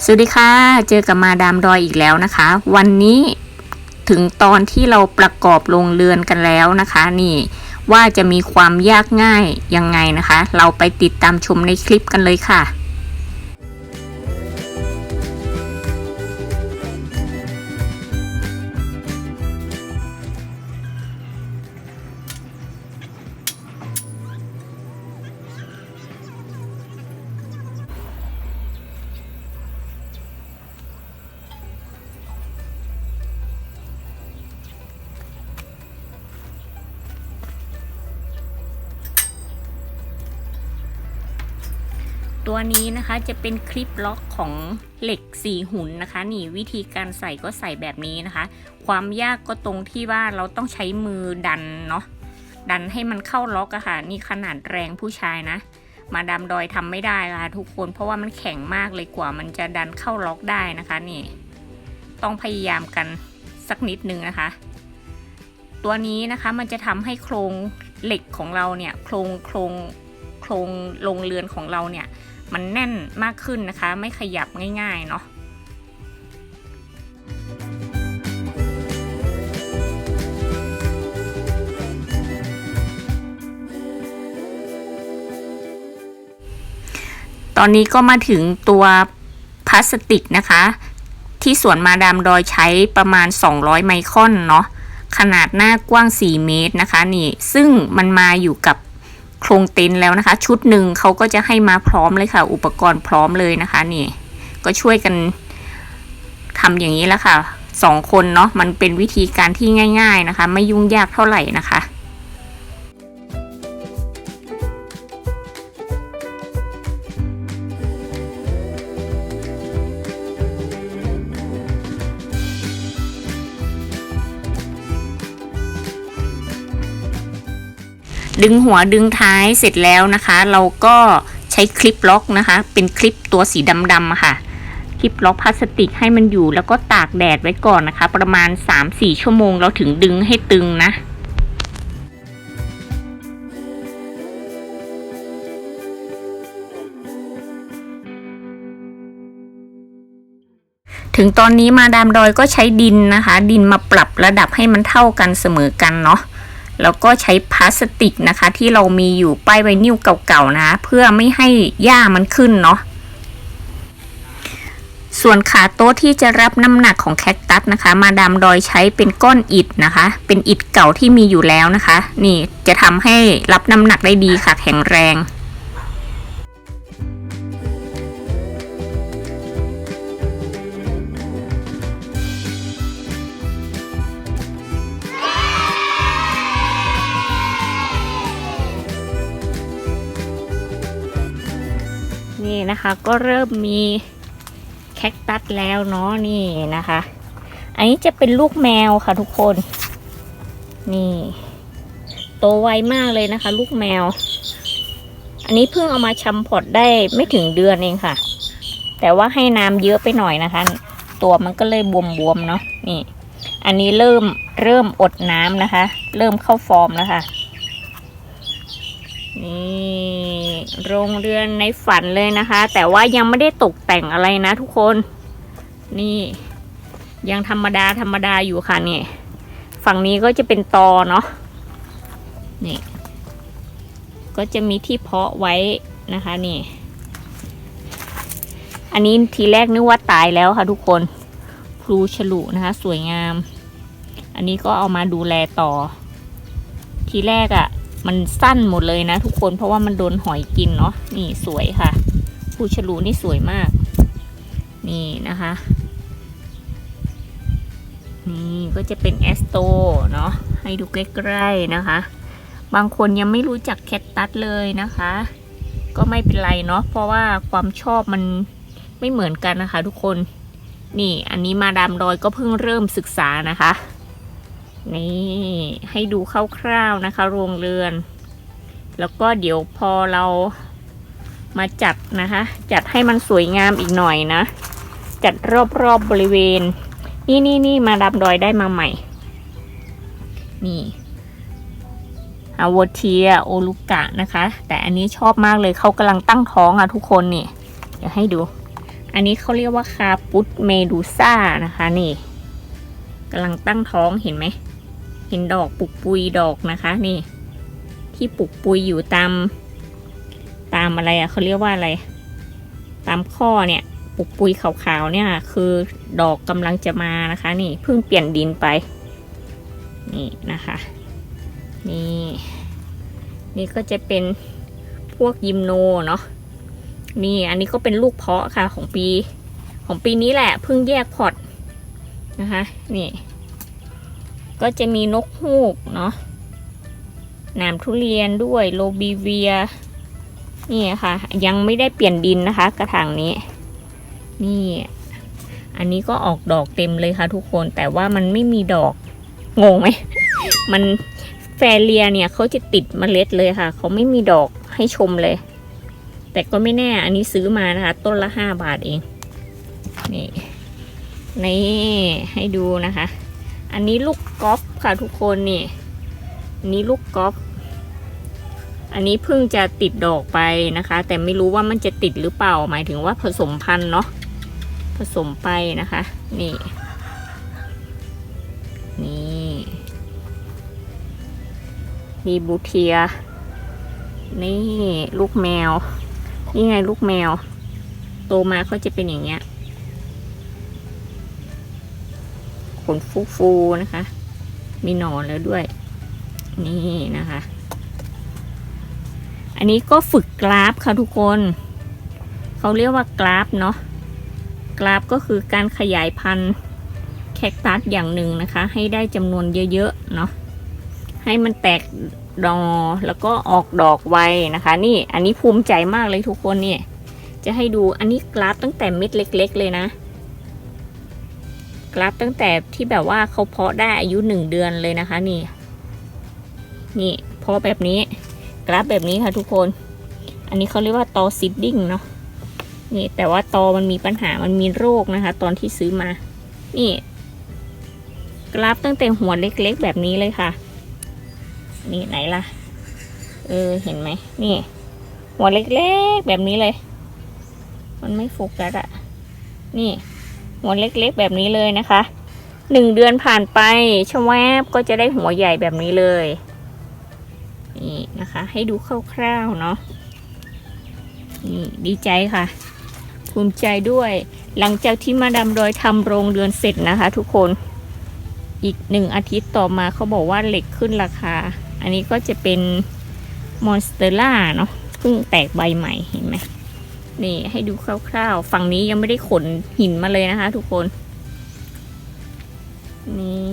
สวัสดีค่ะเจอกับมาดามดอยอีกแล้วนะคะวันนี้ถึงตอนที่เราประกอบโรงเรือนกันแล้วนะคะนี่ว่าจะมีความยากง่ายยังไงนะคะเราไปติดตามชมในคลิปกันเลยค่ะตัวนี้นะคะจะเป็นคลิปล็อกของเหล็ก4หุ่นนะคะนี่วิธีการใส่ก็ใส่แบบนี้นะคะความยากก็ตรงที่ว่าเราต้องใช้มือดันเนาะดันให้มันเข้าล็อกอะค่ะนี่ขนาดแรงผู้ชายนะมาดามดอยทำไม่ได้ค่ะทุกคนเพราะว่ามันแข็งมากเลยกว่ามันจะดันเข้าล็อกได้นะคะนี่ต้องพยายามกันสักนิดนึงนะคะตัวนี้นะคะมันจะทำให้โครงเหล็กของเราเนี่ยโครงโรงเรือนของเราเนี่ยมันแน่นมากขึ้นนะคะไม่ขยับง่ายๆเนาะตอนนี้ก็มาถึงตัวพลาสติกนะคะที่สวนมาดามดอยใช้ประมาณ200ไมครอนเนาะขนาดหน้ากว้าง4เมตรนะคะนี่ซึ่งมันมาอยู่กับโครงเต็นท์แล้วนะคะชุดหนึ่งเขาก็จะให้มาพร้อมเลยค่ะอุปกรณ์พร้อมเลยนะคะนี่ก็ช่วยกันทำอย่างนี้แล้วค่ะ2คนเนาะมันเป็นวิธีการที่ง่ายๆนะคะไม่ยุ่งยากเท่าไหร่นะคะดึงหัวดึงท้ายเสร็จแล้วนะคะเราก็ใช้คลิปล็อกนะคะเป็นคลิปตัวสีดำๆค่ะคลิปล็อกพลาสติกให้มันอยู่แล้วก็ตากแดดไว้ก่อนนะคะประมาณ 3-4 ชั่วโมงเราถึงดึงให้ตึงนะถึงตอนนี้มาดามดอยก็ใช้ดินนะคะดินมาปรับระดับให้มันเท่ากันเสมอกันเนาะแล้วก็ใช้พลาสติกนะคะที่เรามีอยู่ป้ายไวนิลเก่าๆนะเพื่อไม่ให้หญ้ามันขึ้นเนาะส่วนขาโต๊ะที่จะรับน้ำหนักของแคคตัสนะคะมาดามดอยใช้เป็นก้อนอิฐนะคะเป็นอิฐเก่าที่มีอยู่แล้วนะคะนี่จะทำให้รับน้ำหนักได้ดีค่ะแข็งแรงนี่นะคะก็เริ่มมีแคคตัสแล้วเนาะนี่นะคะอันนี้จะเป็นลูกแมวค่ะทุกคนนี่โตไวมากเลยนะคะลูกแมวอันนี้เพิ่งเอามาชำพอตได้ไม่ถึงเดือนเองค่ะแต่ว่าให้น้ำเยอะไปหน่อยนะคะตัวมันก็เลยบวมๆเนาะนี่อันนี้เริ่มอดน้ำนะคะเริ่มเข้าฟอร์มแล้วค่ะนี่โรงเรือนในฝันเลยนะคะแต่ว่ายังไม่ได้ตกแต่งอะไรนะทุกคนนี่ยังธรรมดาอยู่ค่ะนี่ฝั่งนี้ก็จะเป็นตอเนาะนี่ก็จะมีที่เพาะไว้นะคะนี่อันนี้ทีแรกนึกว่าตายแล้วค่ะทุกคนพลูฉลุนะคะสวยงามอันนี้ก็เอามาดูแลต่อทีแรกมันสั้นหมดเลยนะทุกคนเพราะว่ามันโดนหอยกินเนาะนี่สวยค่ะพลูฉลุนี่สวยมากนี่นะคะนี่ก็จะเป็นแอสโตเนาะให้ดูใกล้ๆนะคะบางคนยังไม่รู้จักแคคตัสเลยนะคะก็ไม่เป็นไรเนาะเพราะว่าความชอบมันไม่เหมือนกันนะคะทุกคนนี่อันนี้มาดามดอยก็เพิ่งเริ่มศึกษานะคะนี่ให้ดูคร่าวๆนะคะโรงเรือนแล้วก็เดี๋ยวพอเรามาจัดนะคะจัดให้มันสวยงามอีกหน่อยนะจัดรอบๆบริเวณนี่มาดามดอยได้มาใหม่นี่อาวเทียโอลูกะนะคะแต่อันนี้ชอบมากเลยเขากำลังตั้งท้องทุกคนนี่เดี๋ยวให้ดู อันนี้เขาเรียกว่าคาปุสเมดูซ่านะคะนี่กำลังตั้งท้องเห็นไหมเห็นดอกปุกปุยดอกนะคะนี่ที่ปุกปุยอยู่ตามอะไรอะเขาเรียกว่าอะไรตามข้อเนี่ยปุกปุยขาวๆเนี่ยคือดอกกำลังจะมานะคะนี่เพิ่งเปลี่ยนดินไปนี่นะคะนี่ก็จะเป็นพวกยิมโนเนาะนี่อันนี้ก็เป็นลูกเพาะค่ะของปีนี้แหละเพิ่งแยกพอร์ตนะคะนี่ก็จะมีนกฮูกเนาะหนามทุเรียนด้วยโลบีเวียนี่ค่ะยังไม่ได้เปลี่ยนดินนะคะกระถางนี้นี่อันนี้ก็ออกดอกเต็มเลยค่ะทุกคนแต่ว่ามันไม่มีดอกงงไหม มันแฟเลียเนี่ยเขาจะติดเมล็ดเลยค่ะเขาไม่มีดอกให้ชมเลยแต่ก็ไม่แน่อันนี้ซื้อมานะคะต้นละ5 บาทเองนี่ให้ดูนะคะอันนี้ลูกกอล์ฟค่ะทุกคนนี่อันนี้ลูกกอล์ฟอันนี้เพิ่งจะติดดอกไปนะคะแต่ไม่รู้ว่ามันจะติดหรือเปล่าหมายถึงว่าผสมพันธุ์เนาะผสมไปนะคะนี่บูเทียนี่ลูกแมวนี่ไงลูกแมวโตมาเขาจะเป็นอย่างเงี้ยขนฟูๆนะคะมีหนอนแล้วด้วยนี่นะคะอันนี้ก็ฝึกกราฟค่ะทุกคนเขาเรียกว่ากราฟเนาะกราฟก็คือการขยายพันธุ์แคคตัสอย่างหนึ่งนะคะให้ได้จำนวนเยอะๆเนาะให้มันแตกดอกแล้วก็ออกดอกไวนะคะนี่อันนี้ภูมิใจมากเลยทุกคนเนี่ยจะให้ดูอันนี้กราฟตั้งแต่เม็ดเล็กๆเลยนะกราฟตั้งแต่ที่แบบว่าเขาเพาะได้อายุ1 เดือนเลยนะคะนี่เพาะแบบนี้กราฟแบบนี้ค่ะทุกคนอันนี้เขาเรียกว่าตอซิดดิ้งเนาะนี่แต่ว่าตอมันมีปัญหามันมีโรคนะคะตอนที่ซื้อมานี่กราฟตั้งแต่หัวเล็กๆแบบนี้เลยค่ะนี่ไหนล่ะเห็นไหมนี่หัวเล็กๆแบบนี้เลยมันไม่โฟกัสอะนี่หัวเล็กๆแบบนี้เลยนะคะ1 เดือนผ่านไปชะแวบก็จะได้หัวใหญ่แบบนี้เลยนี่นะคะให้ดูคร่าวๆเนาะนี่ดีใจค่ะภูมิใจด้วยหลังจากที่มาดามดอยทำโรงเรือนเสร็จนะคะทุกคนอีก1 อาทิตย์ต่อมาเขาบอกว่าเหล็กขึ้นราคาอันนี้ก็จะเป็นมอนสเตอร่าเนาะเพิ่งแตกใบใหม่เห็นไหมนี่ให้ดูคร่าวๆฝั่งนี้ยังไม่ได้ขนหินมาเลยนะคะทุกคนนี่